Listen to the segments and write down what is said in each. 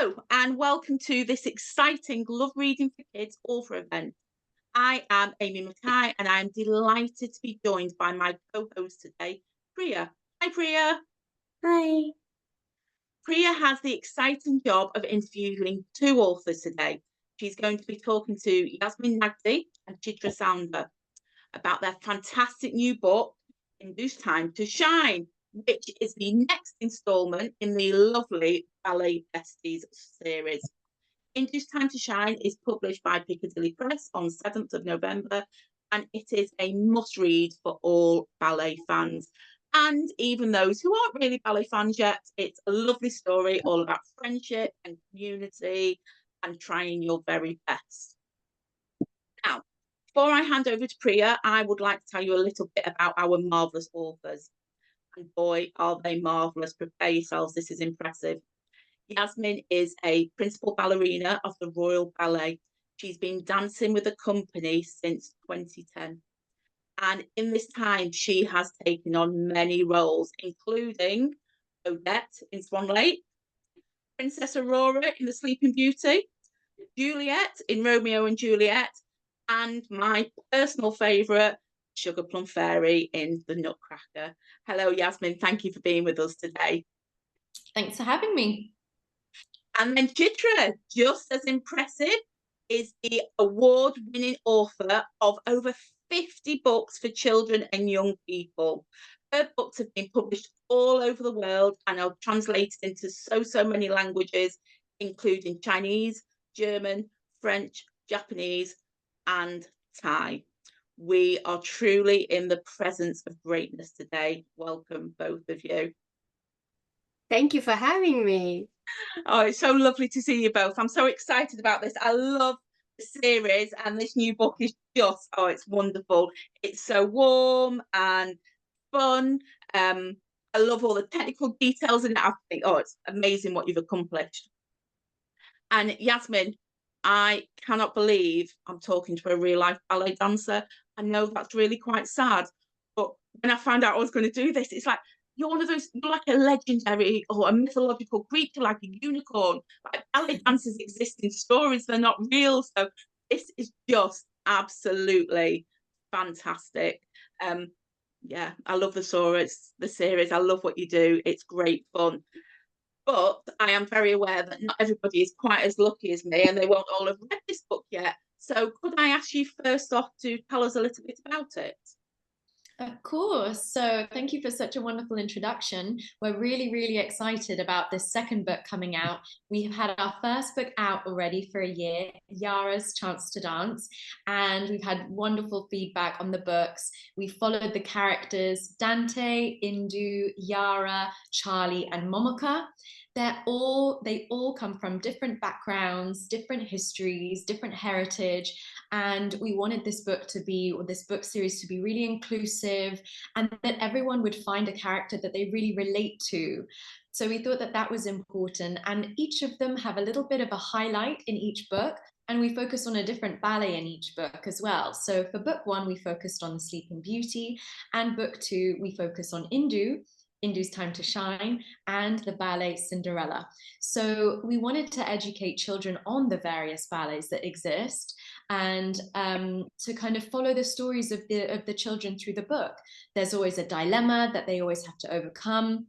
Hello and welcome to this exciting Love Reading for Kids author event. I am Amy Mckay and I am delighted to be joined by my co-host today, Priya. Hi Priya. Hi. Priya has the exciting job of interviewing two authors today. She's going to be talking to Yasmine Naghdi and Chitra Soundar about their fantastic new book, Indu's Time to Shine, which is the next instalment in the lovely Ballet Besties series. Indu's Time to Shine is published by Piccadilly Press on 7th of November, and it is a must-read for all ballet fans. And even those who aren't really ballet fans yet, it's a lovely story all about friendship and community and trying your very best. Now, before I hand over to Priya, I would like to tell you a little bit about our marvellous authors. And boy, are they marvellous. Prepare yourselves, this is impressive. Yasmine is a principal ballerina of the Royal Ballet. She's been dancing with the company since 2010. And in this time, she has taken on many roles, including Odette in Swan Lake, Princess Aurora in The Sleeping Beauty, Juliet in Romeo and Juliet, and my personal favourite, Sugar Plum Fairy in The Nutcracker. Hello, Yasmine. Thank you for being with us today. Thanks for having me. And then Chitra, just as impressive, is the award-winning author of over 50 books for children and young people. Her books have been published all over the world and are translated into so many languages, including Chinese, German, French, Japanese, and Thai. We are truly in the presence of greatness today. Welcome, both of you. Thank you for having me. Oh, it's so lovely to see you both. I'm so excited about this. I love the series, and this new book is just, oh, it's wonderful. It's so warm and fun. I love all the technical details in it. I think, oh, it's amazing what you've accomplished. And Yasmine, I cannot believe I'm talking to a real life ballet dancer. I know that's really quite sad, but when I found out I was going to do this, it's like, you're one of those, you're like a legendary or a mythological creature, like a unicorn. Like ballet dancers exist in stories, they're not real. So this is just absolutely fantastic. Yeah, I love the series. I love what you do. It's great fun. But I am very aware that not everybody is quite as lucky as me and they won't all have read this book yet. So could I ask you first off to tell us a little bit about it? Of course. So thank you for such a wonderful introduction. We're really excited about this second book coming out. We've had our first book out already for a year, Yara's Chance to Dance, and we've had wonderful feedback on the books. We followed the characters Dante, Indu, Yara, Charlie, and Momoka. They all come from different backgrounds, different histories, different heritage, and we wanted this book series to be really inclusive and that everyone would find a character that they really relate to. So we thought that that was important, and each of them have a little bit of a highlight in each book, and we focus on a different ballet in each book as well. So for book one, we focused on The Sleeping Beauty, and book two, we focus on Indu's Time to Shine, and the ballet Cinderella. So we wanted to educate children on the various ballets that exist and to kind of follow the stories of the children through the book. There's always a dilemma that they always have to overcome.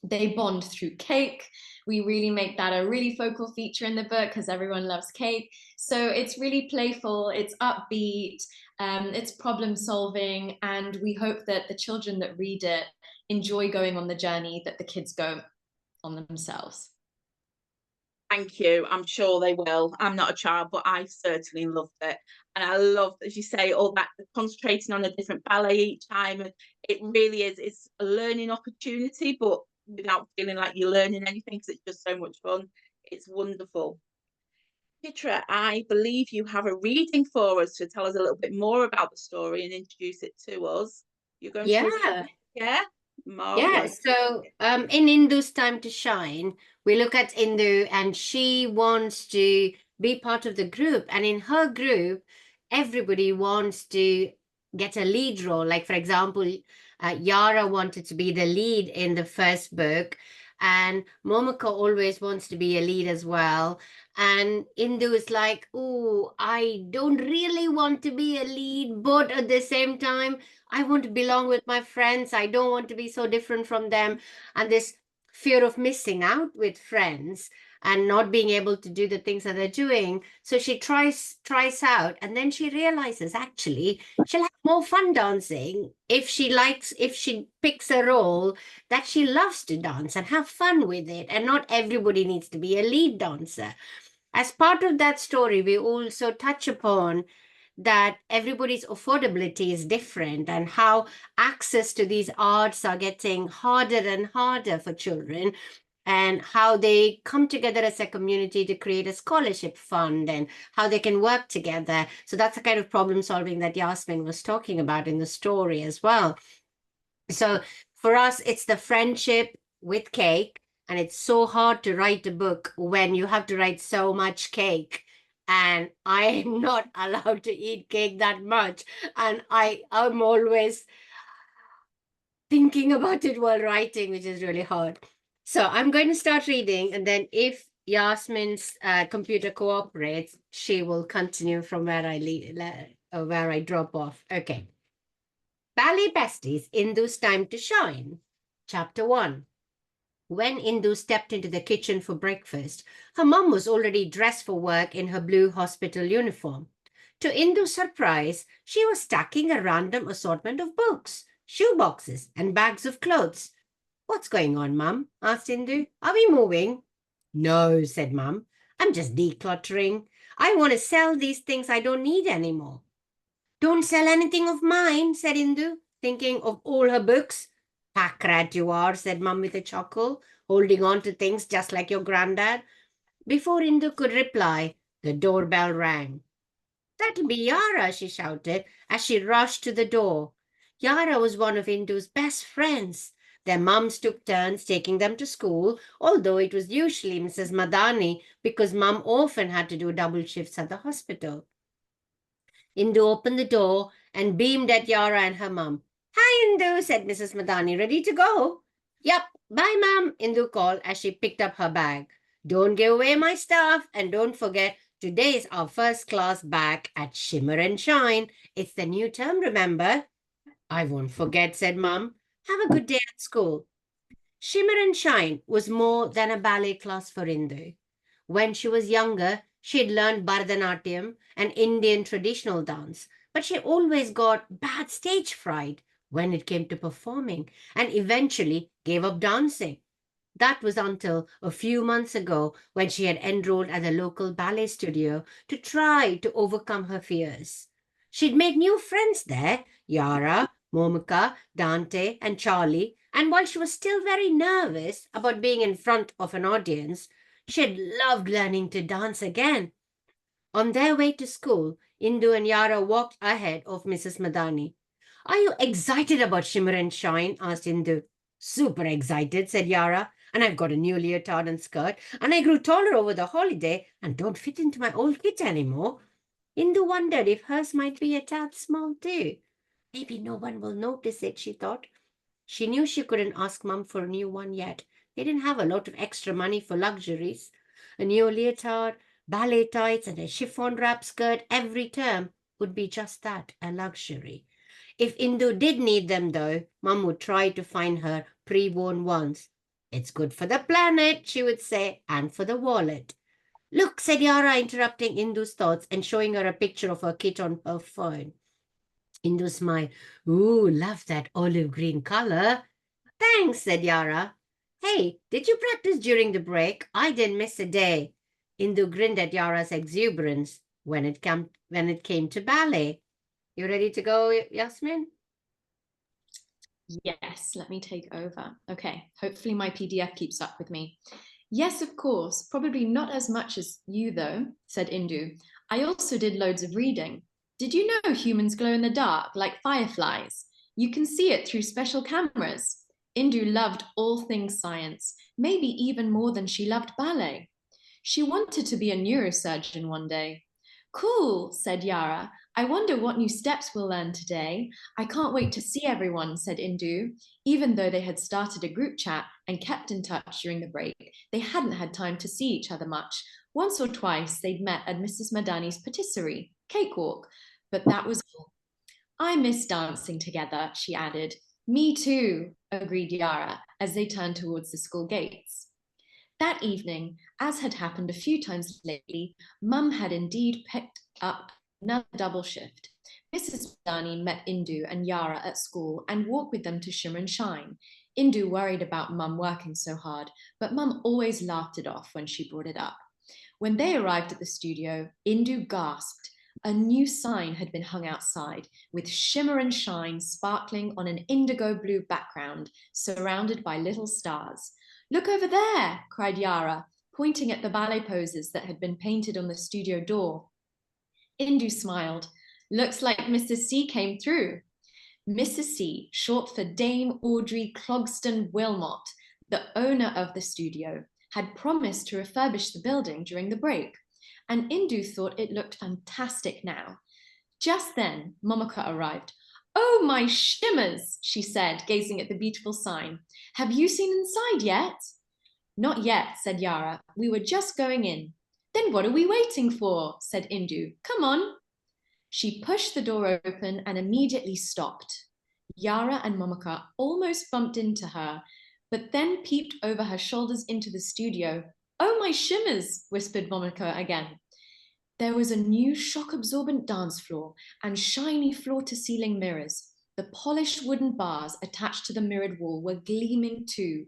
They bond through cake. We really make that a really focal feature in the book because everyone loves cake. So it's really playful, it's upbeat, it's problem solving, and we hope that the children that read it enjoy going on the journey that the kids go on themselves. Thank you. I'm sure they will. I'm not a child, but I certainly loved it. And I love, as you say, all that concentrating on a different ballet each time. And it really is, it's a learning opportunity, but without feeling like you're learning anything because it's just so much fun. It's wonderful. Chitra, I believe you have a reading for us to tell us a little bit more about the story and introduce it to us. You're going to read it? Yeah? Marvelous. Yeah, so in Indu's Time to Shine, we look at Indu and she wants to be part of the group. And in her group, everybody wants to get a lead role. Like, for example, Yara wanted to be the lead in the first book. and Momaka always wants to be a lead as well. And Indu is like, oh, I don't really want to be a lead, but at the same time, I want to belong with my friends. I don't want to be so different from them. And this fear of missing out with friends and not being able to do the things that they're doing. So she tries out, and then she realizes actually she'll have more fun dancing if she picks a role that she loves to dance and have fun with it. And not everybody needs to be a lead dancer. As part of that story, we also touch upon that everybody's affordability is different and how access to these arts are getting harder and harder for children, and how they come together as a community to create a scholarship fund and how they can work together. So that's the kind of problem solving that Yasmine was talking about in the story as well. So for us, it's the friendship with cake. And it's so hard to write a book when you have to write so much cake. And I'm not allowed to eat cake that much. And I'm always thinking about it while writing, which is really hard. So I'm going to start reading, and then if Yasmine's computer cooperates, she will continue from where I drop off. Okay. Ballet Besties, Indu's Time to Shine. Chapter 1. When Indu stepped into the kitchen for breakfast, her mum was already dressed for work in her blue hospital uniform. To Indu's surprise, she was stacking a random assortment of books, shoe boxes, and bags of clothes. What's going on, Mum? Asked Indu. Are we moving? No, said Mum. I'm just decluttering. I want to sell these things I don't need anymore. Don't sell anything of mine, said Indu, thinking of all her books. Pack rat you are, said Mum with a chuckle, holding on to things just like your granddad. Before Indu could reply, the doorbell rang. That'll be Yara, she shouted as she rushed to the door. Yara was one of Indu's best friends. Their mums took turns taking them to school, although it was usually Mrs. Madani because Mum often had to do double shifts at the hospital. Indu opened the door and beamed at Yara and her mum. Hi, Indu, said Mrs. Madani. Ready to go? Yep. Bye, Mum, Indu called as she picked up her bag. Don't give away my stuff, and don't forget, today is our first class back at Shimmer and Shine. It's the new term, remember? I won't forget, said Mum. Have a good day at school. Shimmer and Shine was more than a ballet class for Indu. When she was younger, she had learned Bharatanatyam, an Indian traditional dance, but she always got bad stage fright when it came to performing and eventually gave up dancing. That was until a few months ago when she had enrolled at the local ballet studio to try to overcome her fears. She'd made new friends there, Yara, Momaka, Dante, and Charlie, and while she was still very nervous about being in front of an audience, she had loved learning to dance again. On their way to school, Indu and Yara walked ahead of Mrs. Madani. Are you excited about Shimmer and Shine? Asked Indu. Super excited, said Yara. And I've got a new leotard and skirt, and I grew taller over the holiday and don't fit into my old kit anymore. Indu wondered if hers might be a tad small too. Maybe no one will notice it, she thought. She knew she couldn't ask Mum for a new one yet. They didn't have a lot of extra money for luxuries. A new leotard, ballet tights, and a chiffon wrap skirt every term would be just that, a luxury. If Indu did need them, though, Mum would try to find her pre-worn ones. It's good for the planet, she would say, and for the wallet. Look, said Yara, interrupting Indu's thoughts and showing her a picture of her kit on her phone. Indu smiled. Ooh, love that olive green color. Thanks, said Yara. Hey, did you practice during the break? I didn't miss a day. Indu grinned at Yara's exuberance when it came to ballet. You ready to go, Yasmine? Yes, let me take over. Okay, hopefully my PDF keeps up with me. Yes, of course. Probably not as much as you, though, said Indu. I also did loads of reading. Did you know humans glow in the dark like fireflies? You can see it through special cameras. Indu loved all things science, maybe even more than she loved ballet. She wanted to be a neurosurgeon one day. Cool, said Yara. I wonder what new steps we'll learn today. I can't wait to see everyone, said Indu. Even though they had started a group chat and kept in touch during the break, they hadn't had time to see each other much. Once or twice they'd met at Mrs. Madani's patisserie, cakewalk, but that was all. I miss dancing together, she added. Me too, agreed Yara as they turned towards the school gates. That evening, as had happened a few times lately, Mum had indeed picked up another double shift. Mrs. Madani met Indu and Yara at school and walked with them to Shimmer and Shine. Indu worried about Mum working so hard, but Mum always laughed it off when she brought it up. When they arrived at the studio, Indu gasped. A new sign had been hung outside, with Shimmer and Shine sparkling on an indigo blue background, surrounded by little stars. Look over there, cried Yara, pointing at the ballet poses that had been painted on the studio door. Indu smiled. Looks like Mrs. C came through. Mrs. C, short for Dame Audrey Clogston Wilmot, the owner of the studio, had promised to refurbish the building during the break, and Indu thought it looked fantastic now. Just then, Momaka arrived. Oh, my shimmers, she said, gazing at the beautiful sign. Have you seen inside yet? Not yet, said Yara. We were just going in. Then what are we waiting for? Said Indu. Come on. She pushed the door open and immediately stopped. Yara and Momaka almost bumped into her, but then peeped over her shoulders into the studio. Oh, my shimmers, whispered Momaka again. There was a new shock-absorbent dance floor and shiny floor-to-ceiling mirrors. The polished wooden bars attached to the mirrored wall were gleaming too.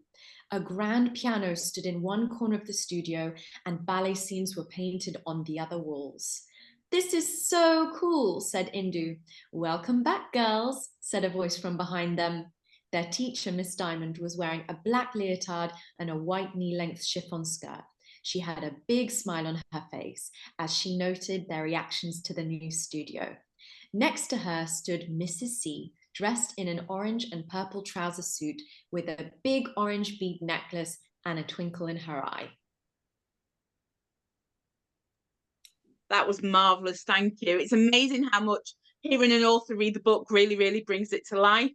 A grand piano stood in one corner of the studio and ballet scenes were painted on the other walls. This is so cool, said Indu. Welcome back, girls, said a voice from behind them. Their teacher, Miss Diamond, was wearing a black leotard and a white knee-length chiffon skirt. She had a big smile on her face as she noted their reactions to the new studio. Next to her stood Mrs. C, dressed in an orange and purple trouser suit with a big orange bead necklace and a twinkle in her eye. That was marvellous, thank you. It's amazing how much hearing an author read the book really, really brings it to life.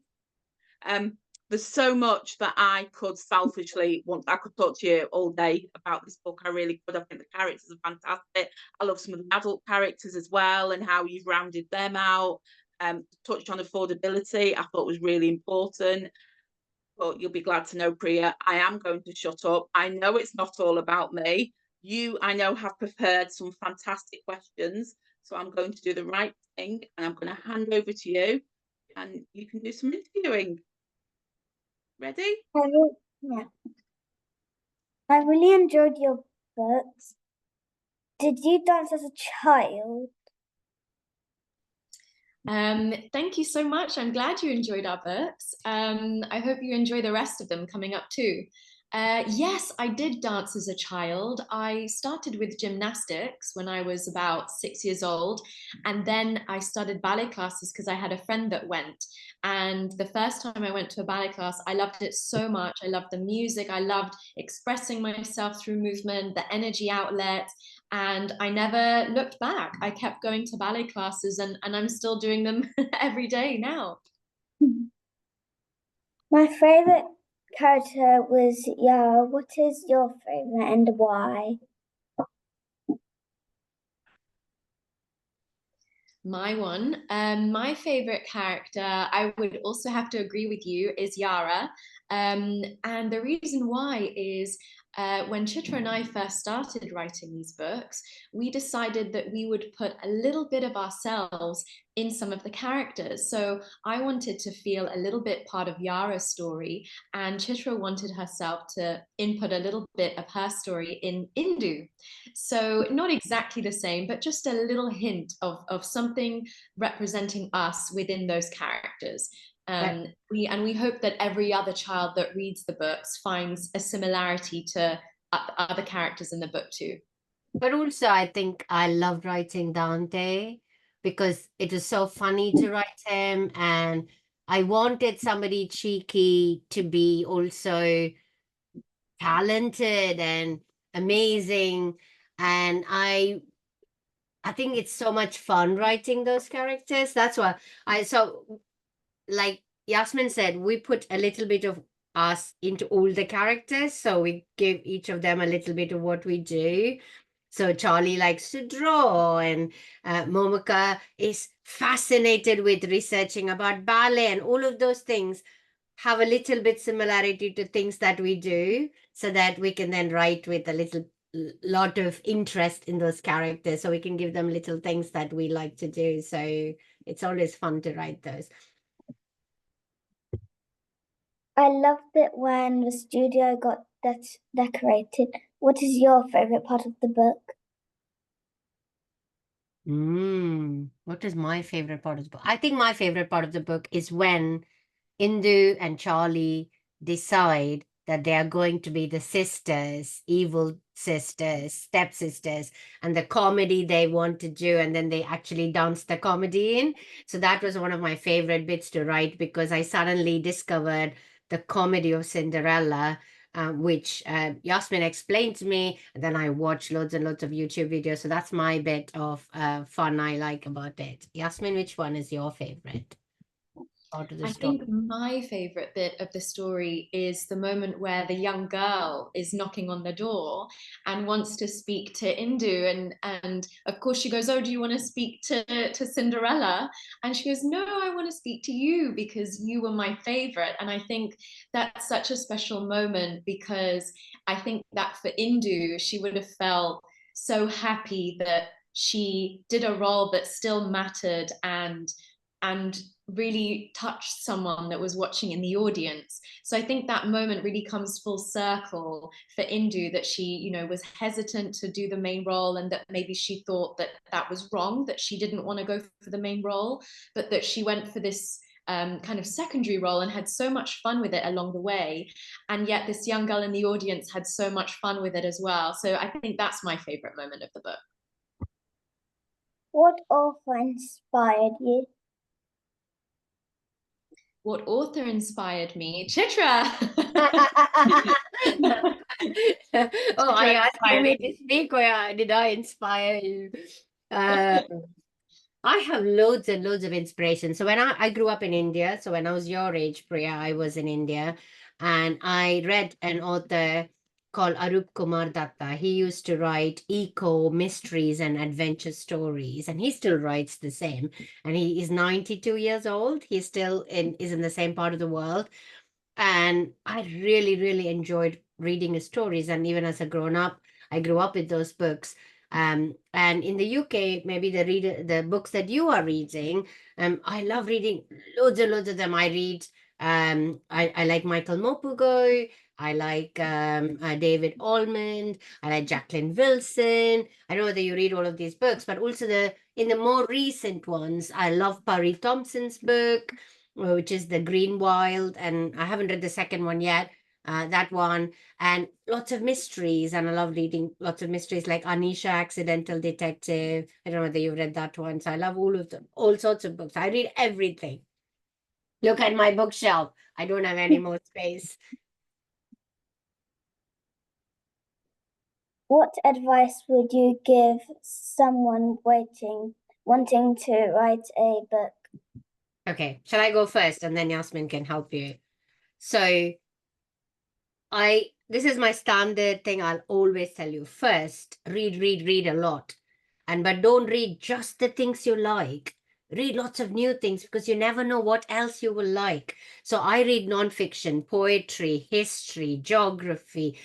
There's so much that I could selfishly want. I could talk to you all day about this book. I really could. I think the characters are fantastic. I love some of the adult characters as well and how you've rounded them out. Touched on affordability, I thought was really important. But you'll be glad to know, Priya, I am going to shut up. I know it's not all about me. You, I know, have prepared some fantastic questions. So I'm going to do the right thing and I'm going to hand over to you and you can do some interviewing. Ready? Yeah. I really enjoyed your books. Did you dance as a child? Thank you so much. I'm glad you enjoyed our books. I hope you enjoy the rest of them coming up too. Yes, I did dance as a child. I started with gymnastics when I was about 6 years old, and then I started ballet classes because I had a friend that went. And the first time I went to a ballet class, I loved it so much. I loved the music. I loved expressing myself through movement, the energy outlet, and I never looked back. I kept going to ballet classes and I'm still doing them every day now. My favorite character was Yara. What is your favorite and why? My favorite character, I would also have to agree with you, is Yara. And the reason why is when Chitra and I first started writing these books, we decided that we would put a little bit of ourselves in some of the characters. So I wanted to feel a little bit part of Yara's story, and Chitra wanted herself to input a little bit of her story in Indu. So not exactly the same, but just a little hint of something representing us within those characters. We hope that every other child that reads the books finds a similarity to other characters in the book too. But also, I think I loved writing Dante because it was so funny to write him, and I wanted somebody cheeky to be also talented and amazing. And I I think it's so much fun writing those characters. That's why like Yasmine said, we put a little bit of us into all the characters. So we give each of them a little bit of what we do. So Charlie likes to draw, and Momika is fascinated with researching about ballet, and all of those things have a little bit similarity to things that we do, so that we can then write with a lot of interest in those characters, so we can give them little things that we like to do. So it's always fun to write those. I loved it when the studio got decorated. What is your favorite part of the book? What is my favorite part of the book? I think my favorite part of the book is when Indu and Charlie decide that they are going to be the sisters, evil sisters, stepsisters, and the comedy they want to do, and then they actually dance the comedy in. So that was one of my favorite bits to write, because I suddenly discovered the comedy of Cinderella, which Yasmine explained to me, and then I watched loads and loads of YouTube videos. So that's my bit of fun I like about it. Yasmine, which one is your favorite part of the I story? think my favorite bit of the story is the moment where the young girl is knocking on the door and wants to speak to Indu, and of course she goes, "Oh, do you want to speak to Cinderella?" And she goes, "No, I want to speak to you because you were my favorite." And I think that's such a special moment, because I think that for Indu, she would have felt so happy that she did a role that still mattered and really touched someone that was watching in the audience. So I think that moment really comes full circle for Indu, that she, was hesitant to do the main role, and that maybe she thought that that was wrong, that she didn't want to go for the main role, but that she went for this kind of secondary role and had so much fun with it along the way. And yet this young girl in the audience had so much fun with it as well. So I think that's my favorite moment of the book. What author inspired you? What author inspired me? Chitra. Oh, are you asking me to speak, or did I inspire you? I have loads and loads of inspiration. So when I grew up in India, so when I was your age, Priya, I was in India, and I read an author called Arup Kumar Datta. He used to write eco mysteries and adventure stories, and he still writes the same. And he is 92 years old. He's still is in the same part of the world. And I really, really enjoyed reading his stories. And even as a grown up, I grew up with those books. And in the UK, maybe the books that you are reading, I love reading loads and loads of them. I read, I like Michael Mopugo. I like David Almond. I like Jacqueline Wilson. I don't know whether you read all of these books, but also in the more recent ones, I love Pari Thompson's book, which is The Green Wild, and I haven't read the second one yet. That one, and lots of mysteries, and I love reading lots of mysteries like Anisha, Accidental Detective. I don't know whether you've read that one. So I love all of them, all sorts of books. I read everything. Look at my bookshelf. I don't have any more space. What advice would you give someone wanting to write a book? Okay, shall I go first, and then Yasmine can help you? So this is my standard thing. I'll always tell you, first, read a lot. But don't read just the things you like. Read lots of new things, because you never know what else you will like. So I read nonfiction, poetry, history, geography,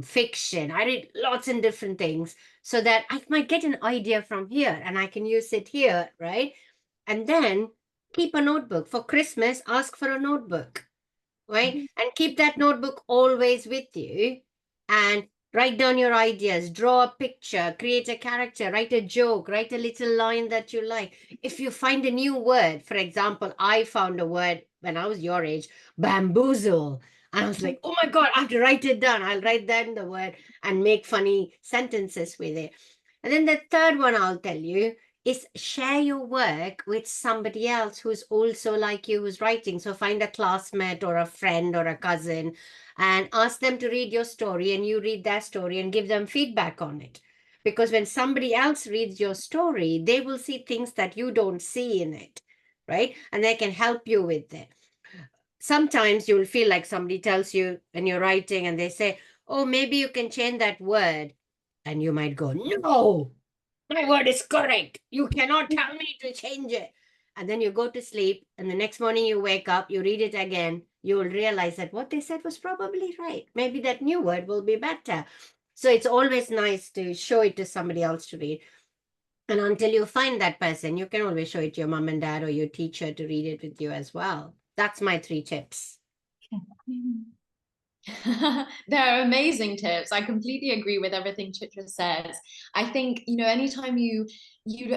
fiction. I read lots and different things, so that I might get an idea from here and I can use it here, right? And then keep a notebook. For Christmas, ask for a notebook, right? And keep that notebook always with you, and write down your ideas, draw a picture, create a character, write a joke, write a little line that you like. If you find a new word, for example, I found a word when I was your age, bamboozle. And I was like, oh my God, I have to write it down. I'll write down the word and make funny sentences with it. And then the third one I'll tell you is share your work with somebody else who's also like you, who's writing. So find a classmate or a friend or a cousin and ask them to read your story, and you read their story and give them feedback on it. because when somebody else reads your story, they will see things that you don't see in it, right? And they can help you with it. Sometimes you'll feel like somebody tells you when you're writing and they say, oh, maybe you can change that word. And you might go, no, my word is correct. You cannot tell me to change it. And then you go to sleep, and the next morning you wake up, you read it again, you will realize that what they said was probably right. Maybe that new word will be better. So it's always nice to show it to somebody else to read. And until you find that person, you can always show it to your mom and dad or your teacher to read it with you as well. That's my 3 tips. They're amazing tips. I completely agree with everything Chitra says. I think, you know, anytime you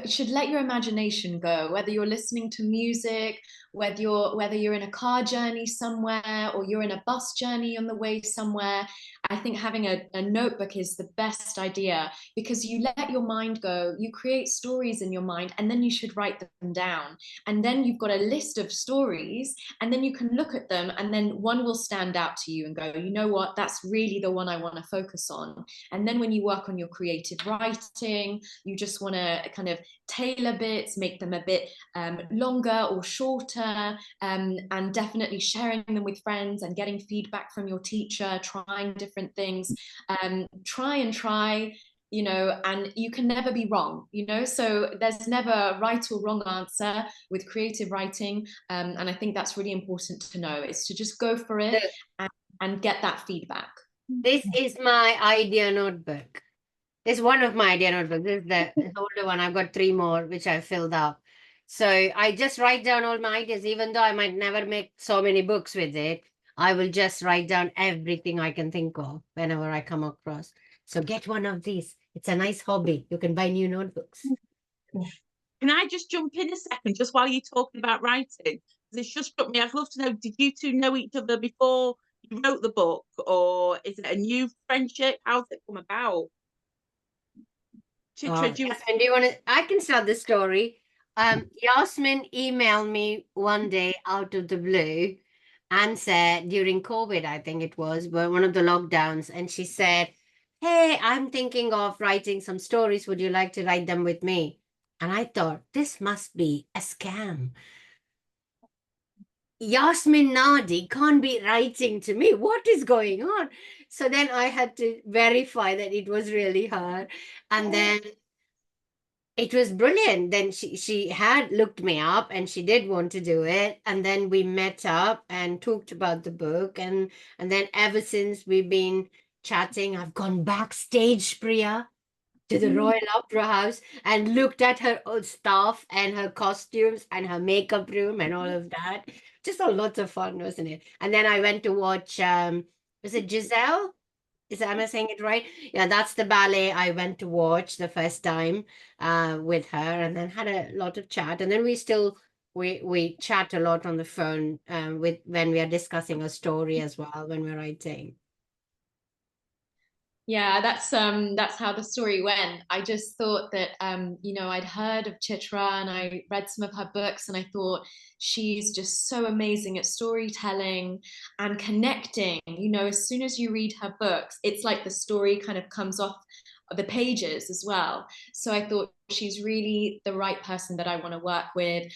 should let your imagination go, whether you're listening to music, whether you're in a car journey somewhere or you're in a bus journey on the way somewhere. I think having a notebook is the best idea, because you let your mind go, you create stories in your mind, and then you should write them down. And then you've got a list of stories, and then you can look at them, and then one will stand out to you and go, you know what, that's really the one I want to focus on. And then when you work on your creative writing, you just want to kind of tailor bits, make them a bit longer or shorter, and definitely sharing them with friends and getting feedback from your teacher, trying different things, try, you know, and you can never be wrong, you know, so there's never a right or wrong answer with creative writing, and I think that's really important to know, is to just go for it and get that feedback. This is my idea notebook. It's one of my idea notebooks. This is the older one. I've got 3 more, which I filled up. So I just write down all my ideas, even though I might never make so many books with it. I will just write down everything I can think of whenever I come across. So get one of these. It's a nice hobby. You can buy new notebooks. Can I just jump in a second, just while you're talking about writing? It's just struck me. I'd love to know, did you two know each other before you wrote the book, or is it a new friendship? How's it come about? Chitra, Yasmine, do you want to? I can start the story. Yasmine emailed me one day out of the blue and said, during COVID, I think it was, but one of the lockdowns, and she said, hey, I'm thinking of writing some stories. Would you like to write them with me? And I thought, this must be a scam. Yasmine Naghdi can't be writing to me. What is going on? So then I had to verify that it was really her. And then it was brilliant. Then she had looked me up and she did want to do it. And then we met up and talked about the book. And then ever since we've been chatting, I've gone backstage, Priya, to the Royal Opera House and looked at her old stuff and her costumes and her makeup room and all of that. Just a lot of fun, wasn't it? And then I went to watch, was it Giselle? Am I saying it right? Yeah, that's the ballet I went to watch the first time with her, and then had a lot of chat. And then we chat a lot on the phone with when we are discussing a story as well when we're writing. Yeah, that's how the story went. I just thought that you know, I'd heard of Chitra and I read some of her books, and I thought she's just so amazing at storytelling and connecting. You know, as soon as you read her books, it's like the story kind of comes off the pages as well. So I thought she's really the right person that I want to work with.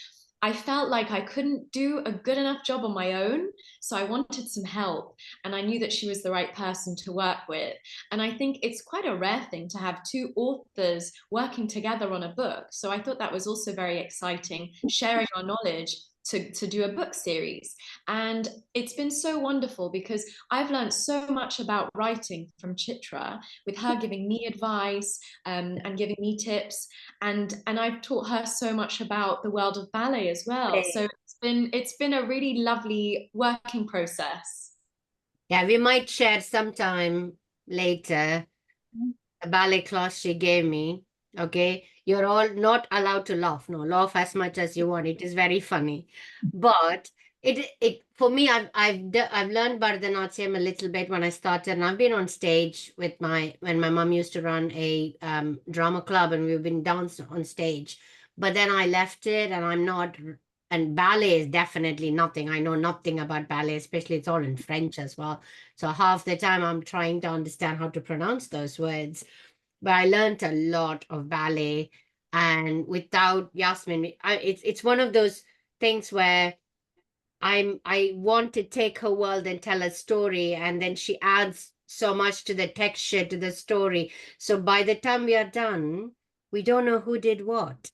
I felt like I couldn't do a good enough job on my own, so I wanted some help, and I knew that she was the right person to work with. And I think it's quite a rare thing to have 2 authors working together on a book. So I thought that was also very exciting, sharing our knowledge to do a book series. And it's been so wonderful because I've learned so much about writing from Chitra, with her giving me advice and giving me tips. And I've taught her so much about the world of ballet as well. So it's been a really lovely working process. Yeah, we might share sometime later a ballet class she gave me. Okay, you're all not allowed to laugh. No, laugh as much as you want. It is very funny, but it for me, I've learned Bharatanatyam a little bit when I started, and I've been on stage with when my mom used to run a drama club, and we've been dancing on stage. But then I left it, and I'm not. And ballet is definitely nothing. I know nothing about ballet, especially it's all in French as well. So half the time I'm trying to understand how to pronounce those words. but I learned a lot of ballet. And without Yasmine, it's one of those things where I want to take her world and tell a story, and then she adds so much to the texture, to the story. So by the time we are done, we don't know who did what,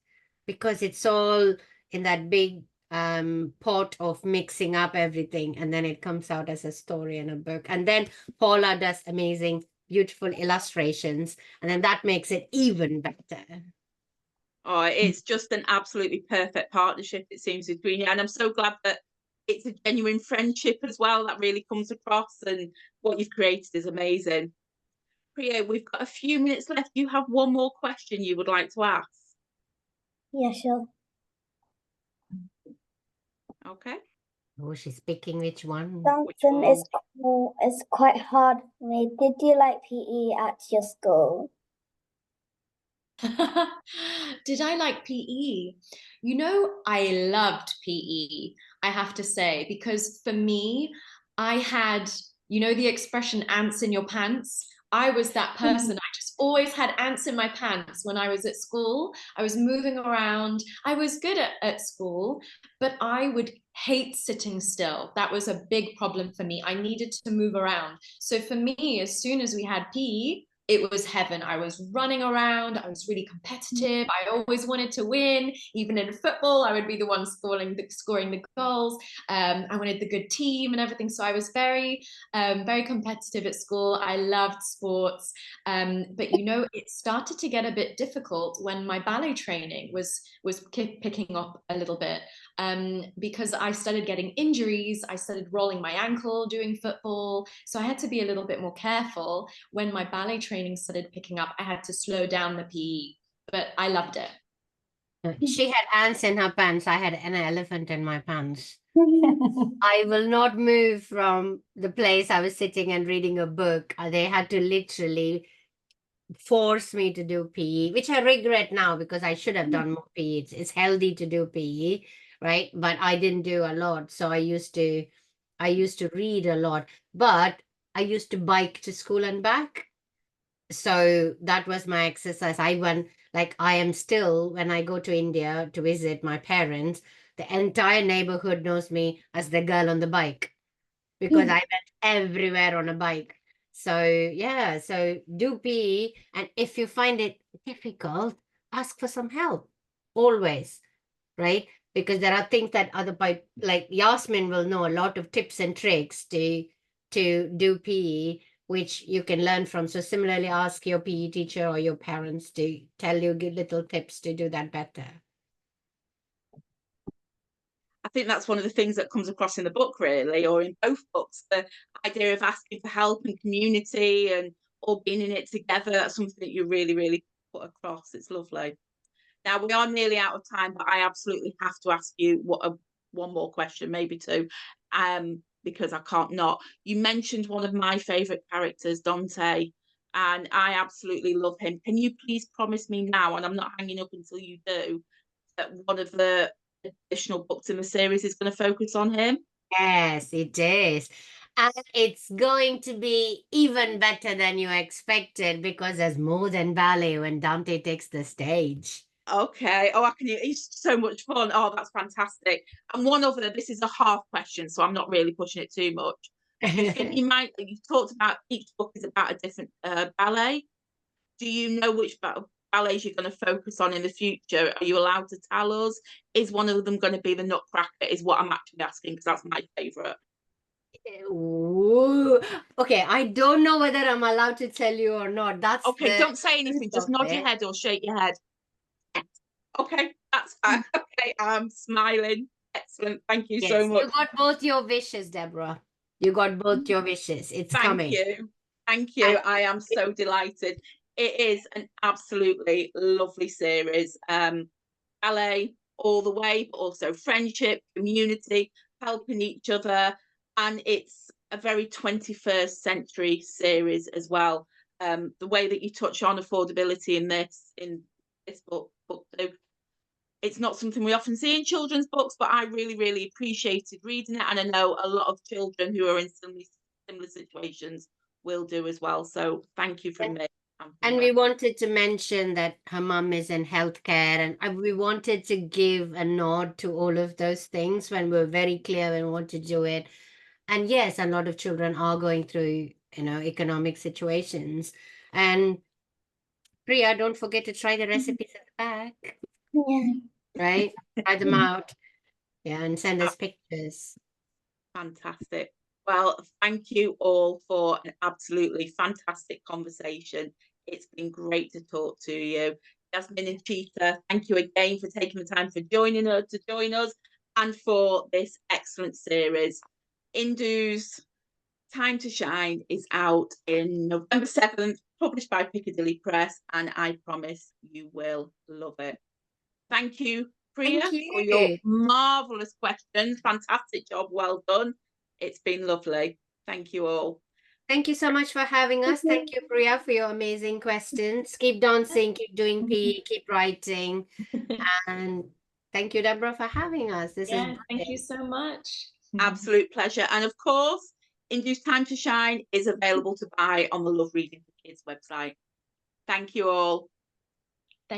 because it's all in that big pot of mixing up everything, and then it comes out as a story and a book. And then Paula does amazing, beautiful illustrations, and then that makes it even better. Oh, it's just an absolutely perfect partnership, it seems, between you. And I'm so glad that it's a genuine friendship as well that really comes across, and what you've created is amazing. Priya, we've got a few minutes left. You have one more question you would like to ask? Yeah, sure. Okay. Oh, she's picking which one. Something is quite hard for me. Did you like PE at your school? Did I like PE? You know, I loved PE, I have to say, because for me, I had, you know, the expression ants in your pants. I was that person. I just always had ants in my pants when I was at school. I was moving around. I was good at school, but I would hate sitting still. That was a big problem for me. I needed to move around. So for me, as soon as we had PE, it was heaven. I was running around. I was really competitive. I always wanted to win. Even in football, I would be the one scoring the goals. I wanted the good team and everything. So I was very, very competitive at school. I loved sports. But you know, it started to get a bit difficult when my ballet training was picking up a little bit. Because I started getting injuries. I started rolling my ankle doing football. So I had to be a little bit more careful. When my ballet training started picking up, I had to slow down the PE, but I loved it. She had ants in her pants. I had an elephant in my pants. I will not move from the place I was sitting and reading a book. They had to literally force me to do PE, which I regret now because I should have done more PE. It's healthy to do PE, right? But I didn't do a lot. So I used to read a lot, but I used to bike to school and back. So that was my exercise. I am still, when I go to India to visit my parents, the entire neighborhood knows me as the girl on the bike because I went everywhere on a bike. So yeah, so do PE, and if you find it difficult, ask for some help, always, right? Because there are things that like Yasmine will know a lot of tips and tricks to do PE, which you can learn from. So similarly, ask your PE teacher or your parents to tell you good little tips to do that better. I think that's one of the things that comes across in the book, really, or in both books, the idea of asking for help and community and all being in it together. That's something that you really, really put across. It's lovely. Now, we are nearly out of time, but I absolutely have to ask you one more question, maybe two, because I can't not. You mentioned one of my favourite characters, Dante, and I absolutely love him. Can you please promise me now, and I'm not hanging up until you do, that one of the additional books in the series is going to focus on him? Yes, it is. And it's going to be even better than you expected because there's more than ballet when Dante takes the stage. Okay. Oh, he's so much fun. Oh, that's fantastic. And one other, this is a half question, so I'm not really pushing it too much. Do you think you talked about each book is about a different ballet. Do you know which ballets you're going to focus on in the future? Are you allowed to tell us? Is one of them going to be the Nutcracker? Is what I'm actually asking, because that's my favourite. Ooh. Okay, I don't know whether I'm allowed to tell you or not. That's okay. Don't say anything. Just nod your head or shake your head. Okay, that's fine. Okay, I'm smiling. Excellent. Thank you so much. You got both your wishes, Deborah. You got both your wishes. It's coming. Thank you. I am so delighted. It is an absolutely lovely series. Ballet all the way, but also friendship, community, helping each other. And it's a very 21st century series as well. The way that you touch on affordability in this book too. It's not something we often see in children's books, but I really, really appreciated reading it. And I know a lot of children who are in similar situations will do as well. So thank you from me. And we wanted to mention that her mum is in healthcare, and we wanted to give a nod to all of those things when we're very clear and want to do it. And yes, a lot of children are going through, economic situations. And Priya, don't forget to try the recipes at the back, Yeah. right? Try them out. Yeah, and send us pictures. Fantastic. Well, thank you all for an absolutely fantastic conversation. It's been great to talk to you. Yasmine and Chitra, thank you again for taking the time to join us and for this excellent series. Indu's Time to Shine is out in November 7th, published by Piccadilly Press, and I promise you will love it. Thank you, Priya, Thank for your you. marvellous questions. Fantastic job. Well done. It's been lovely. Thank you all. Thank you so much for having us. Thank you, Priya, for your amazing questions. Keep dancing, keep doing PE, keep writing. And thank you, Deborah, for having us. This is Thank you brilliant. so much. Absolute pleasure. And of course, Indu's Time to Shine is available to buy on the Love Reading for Kids website. Thank you all.